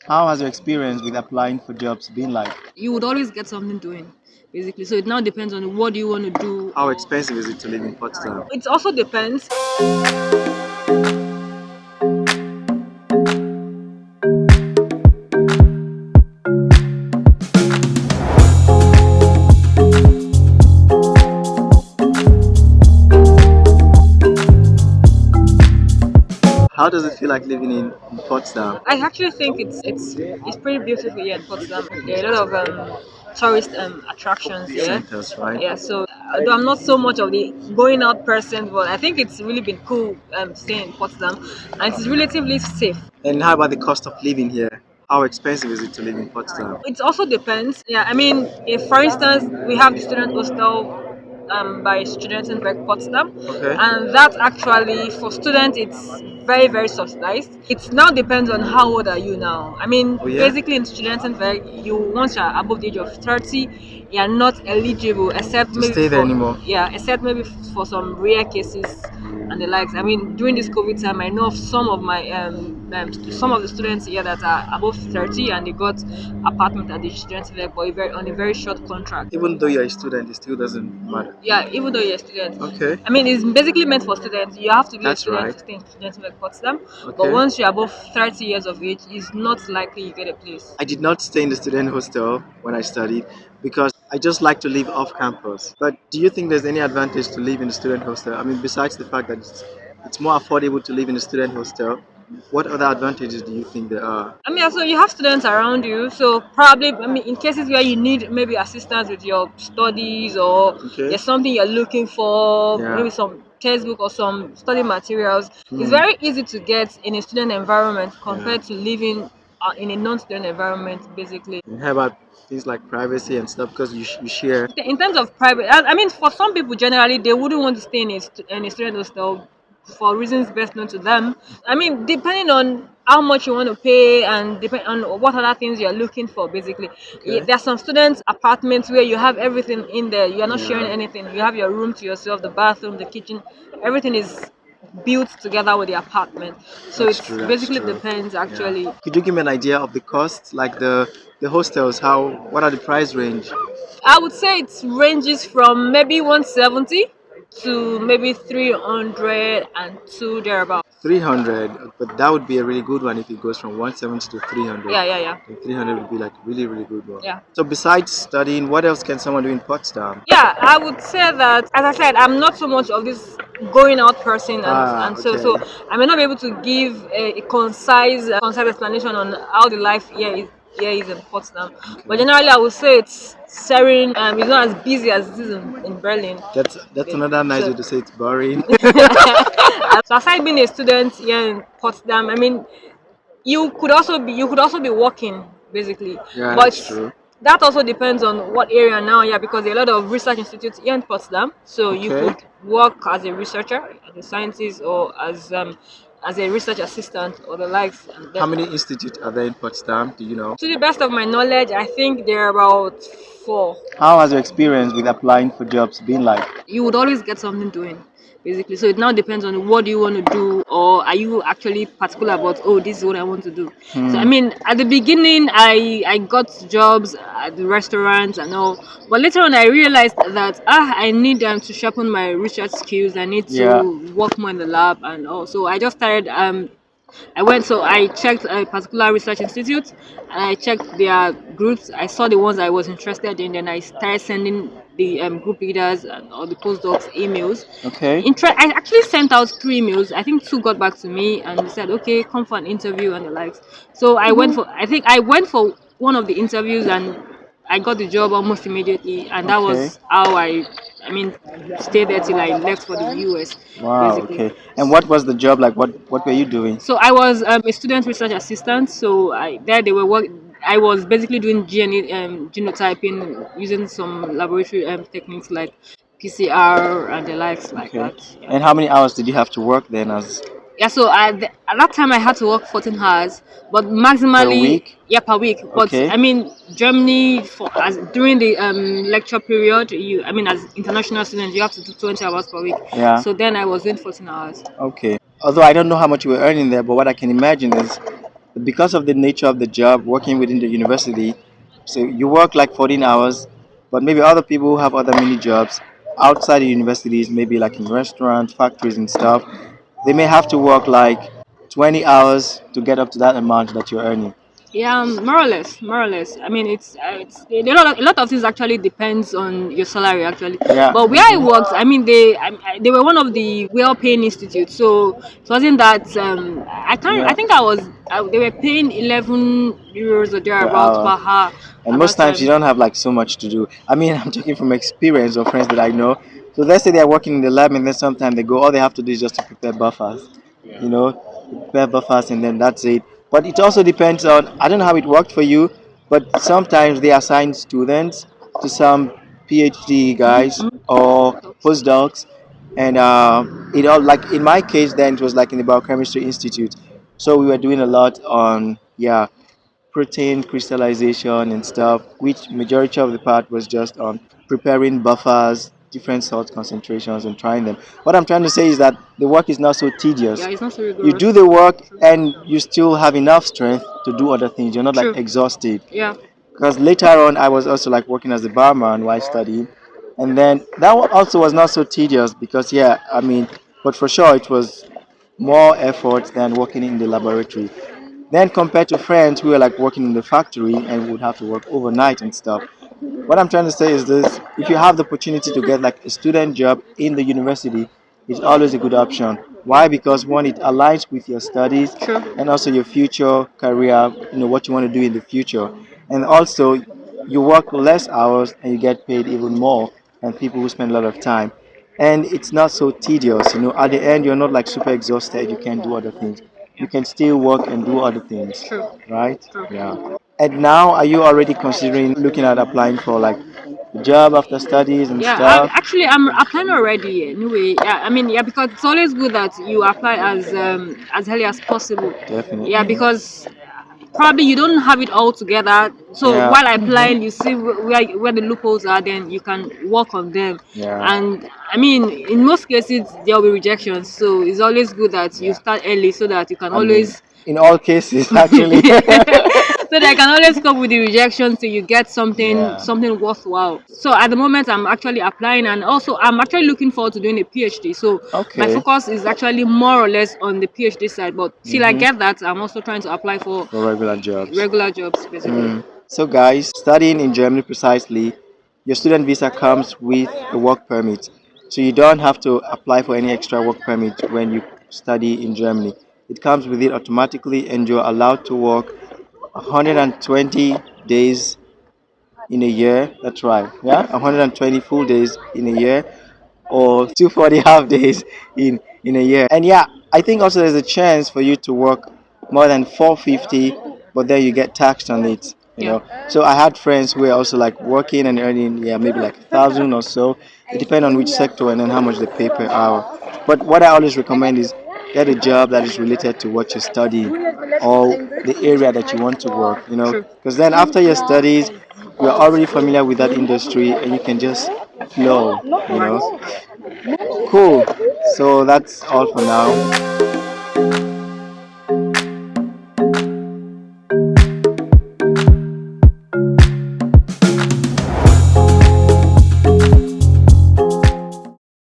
How has your experience with applying for jobs been like? You would always get something doing, basically. So it now depends on what do you want to do. How expensive is it to live in Potsdam? It also depends. How does it feel like living in Potsdam? I actually think it's pretty beautiful here in Potsdam. There are a lot of tourist attractions here. Centers, right? Yeah, so although I'm not so much of the going out person, but I think it's really been cool staying in Potsdam, and it's relatively safe. And how about the cost of living here? How expensive is it to live in Potsdam? It also depends. Yeah, I mean, if for instance we have the student hostel by Studentenwerk Potsdam, Okay. and that actually for students it's very subsidized. It now depends on how old are you now. I mean, Oh, yeah? basically in Studentenwerk, you once you're above the age of 30, you're not eligible except To maybe stay there for anymore? yeah, except maybe for some rare cases and the likes. I mean, during this COVID time, I know of some of my some of the students here that are above 30 and they got apartment at the Studentenwerk, but on a very short contract. Even though you're a student, it still doesn't matter. Yeah, even though you're a student. Okay. I mean, it's basically meant for students. You have to be That's a student right. to stay in Studentenwerk Potsdam. Okay. But once you're above 30 years of age, it's not likely you get a place. I did not stay in the student hostel when I studied because I just like to live off campus. But do you think there's any advantage to live in the student hostel? I mean, besides the fact that it's more affordable to live in a student hostel, what other advantages do you think there are? I mean, so you have students around you, so probably, I mean, in cases where you need maybe assistance with your studies or Okay. there's something you're looking for, Yeah. maybe some textbook or some study materials, Hmm. it's very easy to get in a student environment compared to living in a non-student environment, basically. And how about things like privacy and stuff? Because you share. In terms of private, I mean, for some people generally, they wouldn't want to stay in a student hostel for reasons best known to them. I mean, depending on how much you want to pay and depend on what other things you're looking for, basically. Okay. There are some students apartments where you have everything in there. You are not Yeah. sharing anything. You have your room to yourself, the bathroom, the kitchen, everything is built together with the apartment. So That's it true, that's basically true. depends actually. Could you give me an idea of the costs, like the hostels? What are the price range? I would say it ranges from maybe 170 to maybe 302 thereabout. 300, but that would be a really good one if it goes from 170 to 300. Yeah. And 300 would be like really good one. Yeah. So besides studying, what else can someone do in Potsdam? Yeah, I would say that, as I said, I'm not so much of this going out person, and so Okay. I may not be able to give a concise explanation on how the life here is in Potsdam. But generally, I would say it's serene. It's not as busy as it is in Berlin. That's another nice way to say it's boring. So aside being a student here in Potsdam, I mean, you could also be working basically. Yeah, But that's true. that also depends on what area now, yeah, because there are a lot of research institutes here in Potsdam. So you Okay. could work as a researcher, as a scientist, or as a research assistant or the likes. And How many institutes are there in Potsdam? Do you know? to the best of my knowledge, I think there are about 4. How has your experience with applying for jobs been like? You would always get something doing, basically. So it now depends on what do you want to do, or are you actually particular about, oh, this is what I want to do. So I mean, at the beginning I got jobs at the restaurants and all, but later on I realized that I need to sharpen my research skills. I need to Yeah. work more in the lab and all. So I just started I checked a particular research institute and I checked their groups. I saw the ones I was interested in, then I started sending the group leaders and or the postdocs emails. Okay. I actually sent out 3 emails. I think 2 got back to me and they said, okay, come for an interview and the likes. So I went for one of the interviews and I got the job almost immediately, and that Okay. was how I stayed there till I left for the US. Wow. Basically. Okay. And what was the job like? What were you doing? So I was a student research assistant. So I was basically doing genotyping using some laboratory techniques like PCR and the likes like Okay. that. Yeah. And how many hours did you have to work then as Yeah, so at that time I had to work 14 hours, but maximally per week? yeah, per week. But Okay. I mean, Germany during the lecture period, as international students, you have to do 20 hours per week. Yeah. So then I was doing 14 hours. Okay. Although I don't know how much you were earning there, but what I can imagine is because of the nature of the job, working within the university, so you work like 14 hours, but maybe other people who have other mini jobs outside the universities, maybe like in restaurants, factories, and stuff, they may have to work like 20 hours to get up to that amount that you're earning. Yeah, more or less, more or less. I mean, it's a lot of things actually depends on your salary actually. Yeah. But where I worked, I mean, they were one of the well-paying institutes, so it wasn't that I can't. I Yeah. think they were paying 11 euros or Per thereabout per hour. hour And at most that times you time. don't have like so much to do. I mean, I'm talking from experience or friends that I know. So let's say they're working in the lab and then sometimes they go, all they have to do is just to prepare buffers, you know, prepare buffers and then that's it. But it also depends on, I don't know how it worked for you, but sometimes they assign students to some PhD guys or postdocs. And it all, like in my case, then it was like in the Biochemistry Institute. So we were doing a lot on, yeah, protein crystallization and stuff, which majority of the part was just on preparing buffers, different salt concentrations, and trying them. What I'm trying to say is that the work is not so Yeah, tedious. it's not so You do rigorous. the work and you still have enough strength to do other things. You're not like True. exhausted. Yeah. Because later on, I was also like working as a barman while studying, and then that also was not so tedious because yeah, I mean, but for sure it was more effort than working in the laboratory. Then compared to friends who were like working in the factory and would have to work overnight and stuff. What I'm trying to say is this: if you have the opportunity to get like a student job in the university, it's always a good option. Why? Because one, it aligns with your studies True. and also your future career, what you want to do in the future. And also you work less hours and you get paid even more than people who spend a lot of time. And it's not so tedious, at the end you're not like super exhausted, you can do other things. You can still work and do other things, True. right? True. Yeah. And now, are you already considering looking at applying for like a job after studies and Yeah, stuff? actually, I'm applying already. Anyway, yeah, I mean, yeah, because it's always good that you apply as early as possible. Yeah, Definitely. because probably you don't have it all together. So Yeah. while applying, you see where the loopholes are, then you can work on them. Yeah. And I mean, in most cases, there will be rejections. So it's always good that you Yeah. start early so that you can I mean, always in all cases, actually. so they can always cope with the rejection till you get something Yeah. something worthwhile. So at the moment I'm actually applying, and also I'm actually looking forward to doing a PhD. So my Okay. focus is actually more or less on the PhD side, but till I Mm-hmm. get that, I'm also trying to apply for For regular jobs. regular jobs basically. So, guys, studying in Germany precisely, your student visa comes with a work permit. So, you don't have to apply for any extra work permit when you study in Germany. It comes with it automatically, and you're allowed to work 120 days in a year. That's right. Yeah, 120 full days in a year, or 240 half days in a year. And yeah, I think also there's a chance for you to work more than 450, but then you get taxed on it. Yeah. So I had friends who were also like working and earning, yeah, maybe like 1,000 or so. It depends on which sector and then how much they pay per hour. But what I always recommend is get a job that is related to what you study or the area that you want to work. True. Because then after your studies, you're already familiar with that industry and you can just flow. Right. Cool. So that's all for now.